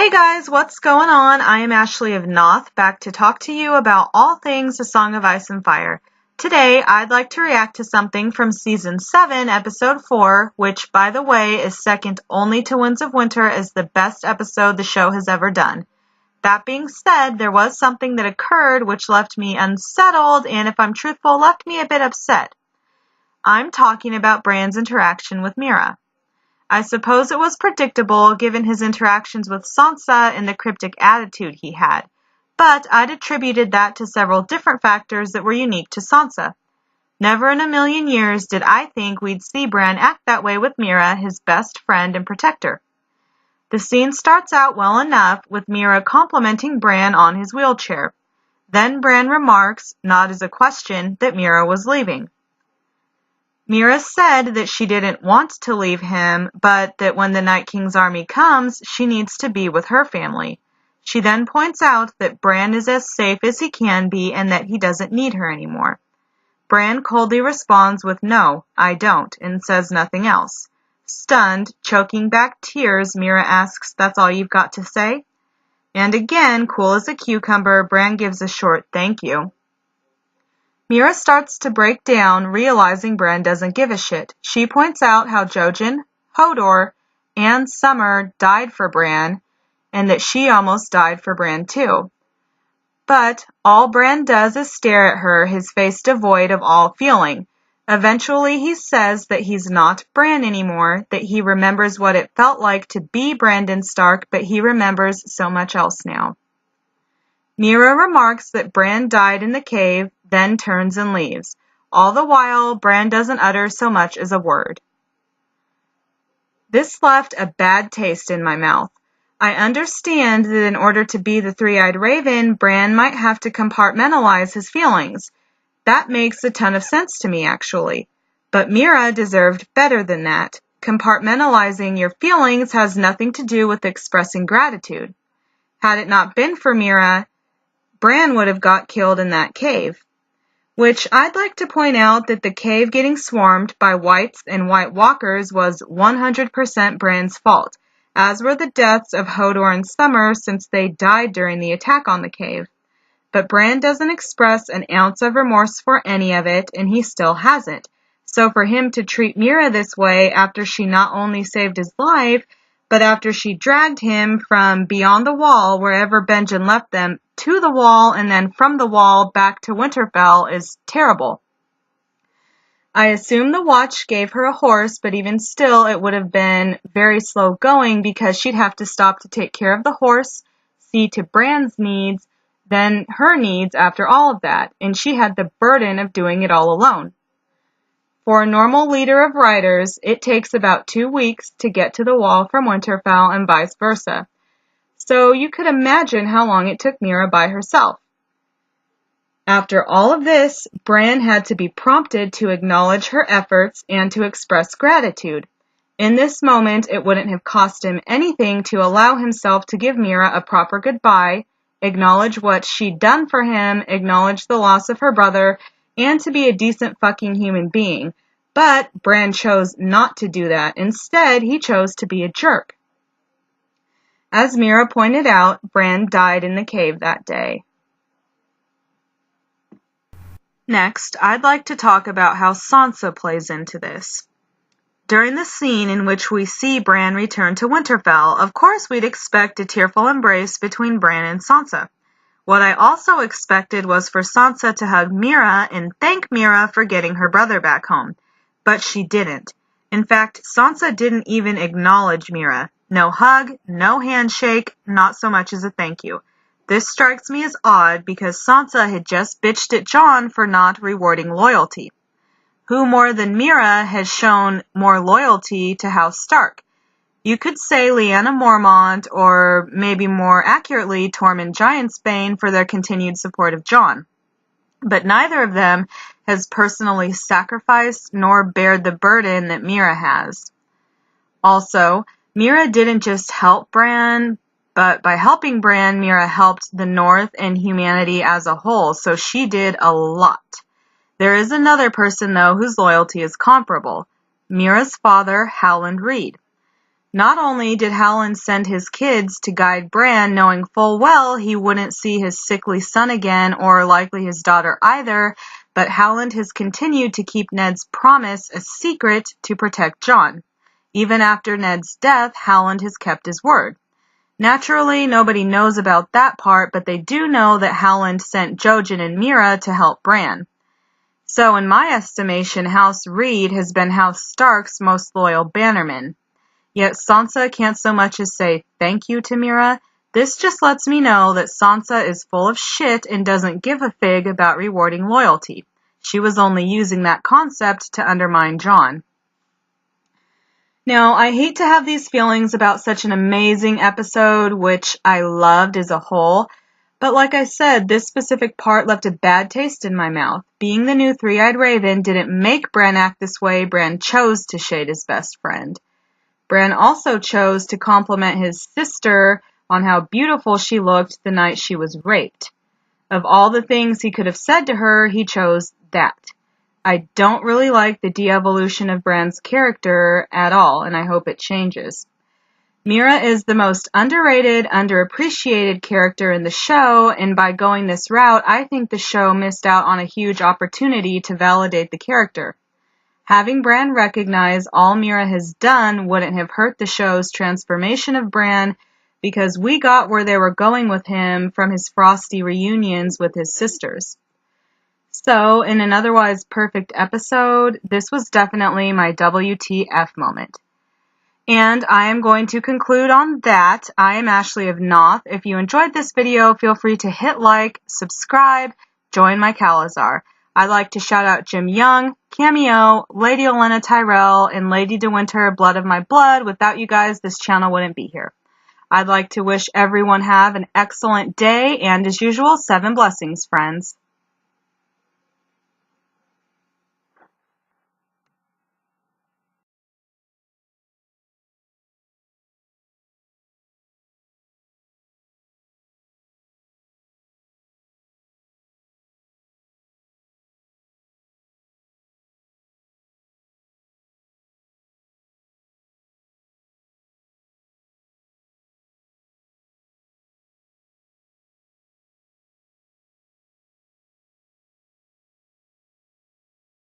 Hey guys, what's going on? I am Ashley of Noth, back to talk to you about all things A Song of Ice and Fire. Today, I'd like to react to something from Season 7, Episode 4, which, by the way, is second only to Winds of Winter as the best episode the show has ever done. That being said, there was something that occurred which left me unsettled and, if I'm truthful, left me a bit upset. I'm talking about Bran's interaction with Mira. I suppose it was predictable given his interactions with Sansa and the cryptic attitude he had, but I'd attributed that to several different factors that were unique to Sansa. Never in a million years did I think we'd see Bran act that way with Mira, his best friend and protector. The scene starts out well enough with Mira complimenting Bran on his wheelchair. Then Bran remarks, not as a question, that Mira was leaving. Mira said that she didn't want to leave him, but that when the Night King's army comes, she needs to be with her family. She then points out that Bran is as safe as he can be and that he doesn't need her anymore. Bran coldly responds with, "No, I don't," and says nothing else. Stunned, choking back tears, Mira asks, "That's all you've got to say?" And again, cool as a cucumber, Bran gives a short thank you. Mira starts to break down, realizing Bran doesn't give a shit. She points out how Jojen, Hodor, and Summer died for Bran, and that she almost died for Bran too. But all Bran does is stare at her, his face devoid of all feeling. Eventually he says that he's not Bran anymore, that he remembers what it felt like to be Brandon Stark, but he remembers so much else now. Mira remarks that Bran died in the cave, then turns and leaves. All the while, Bran doesn't utter so much as a word. This left a bad taste in my mouth. I understand that in order to be the Three-Eyed Raven, Bran might have to compartmentalize his feelings. That makes a ton of sense to me, actually. But Mira deserved better than that. Compartmentalizing your feelings has nothing to do with expressing gratitude. Had it not been for Mira, Bran would have got killed in that cave. Which I'd like to point out that the cave getting swarmed by whites and white walkers was 100% Bran's fault, as were the deaths of Hodor and Summer since they died during the attack on the cave. But Bran doesn't express an ounce of remorse for any of it, and he still hasn't. So for him to treat Mira this way after she not only saved his life, but after she dragged him from beyond the wall, wherever Benjen left them, to the wall and then from the wall back to Winterfell is terrible. I assume the Watch gave her a horse, but even still it would have been very slow going because she'd have to stop to take care of the horse, see to Bran's needs, then her needs after all of that, and she had the burden of doing it all alone. For a normal leader of riders, it takes about 2 weeks to get to the wall from Winterfell and vice versa. So you could imagine how long it took Mira by herself. After all of this, Bran had to be prompted to acknowledge her efforts and to express gratitude. In this moment, it wouldn't have cost him anything to allow himself to give Mira a proper goodbye, acknowledge what she'd done for him, acknowledge the loss of her brother, and to be a decent fucking human being. But Bran chose not to do that. Instead, he chose to be a jerk. As Mira pointed out, Bran died in the cave that day. Next, I'd like to talk about how Sansa plays into this. During the scene in which we see Bran return to Winterfell, of course we'd expect a tearful embrace between Bran and Sansa. What I also expected was for Sansa to hug Mira and thank Mira for getting her brother back home. But she didn't. In fact, Sansa didn't even acknowledge Mira. No hug, no handshake, not so much as a thank you. This strikes me as odd because Sansa had just bitched at Jon for not rewarding loyalty. Who more than Mira has shown more loyalty to House Stark? You could say Lyanna Mormont, or maybe more accurately Tormund Giantsbane, for their continued support of Jon. But neither of them has personally sacrificed nor bared the burden that Mira has. Also, Mira didn't just help Bran, but by helping Bran, Mira helped the North and humanity as a whole, so she did a lot. There is another person, though, whose loyalty is comparable. Mira's father, Howland Reed. Not only did Howland send his kids to guide Bran, knowing full well he wouldn't see his sickly son again, or likely his daughter either, but Howland has continued to keep Ned's promise a secret to protect Jon. Even after Ned's death, Howland has kept his word. Naturally, nobody knows about that part, but they do know that Howland sent Jojen and Meera to help Bran. So, in my estimation, House Reed has been House Stark's most loyal bannerman. Yet Sansa can't so much as say thank you to Meera. This just lets me know that Sansa is full of shit and doesn't give a fig about rewarding loyalty. She was only using that concept to undermine Jon. Now, I hate to have these feelings about such an amazing episode, which I loved as a whole, but like I said, this specific part left a bad taste in my mouth. Being the new Three-Eyed Raven didn't make Bran act this way. Bran chose to shade his best friend. Bran also chose to compliment his sister on how beautiful she looked the night she was raped. Of all the things he could have said to her, he chose that. I don't really like the de-evolution of Bran's character at all, and I hope it changes. Meera is the most underrated, underappreciated character in the show, and by going this route, I think the show missed out on a huge opportunity to validate the character. Having Bran recognize all Meera has done wouldn't have hurt the show's transformation of Bran, because we got where they were going with him from his frosty reunions with his sisters. So, in an otherwise perfect episode, this was definitely my WTF moment. And I am going to conclude on that. I am Ashley of Noth. If you enjoyed this video, feel free to hit like, subscribe, join my Calazar. I'd like to shout out Jim Young, Cameo, Lady Olenna Tyrell, and Lady De Winter, Blood of My Blood. Without you guys, this channel wouldn't be here. I'd like to wish everyone have an excellent day, and as usual, 7 blessings, friends.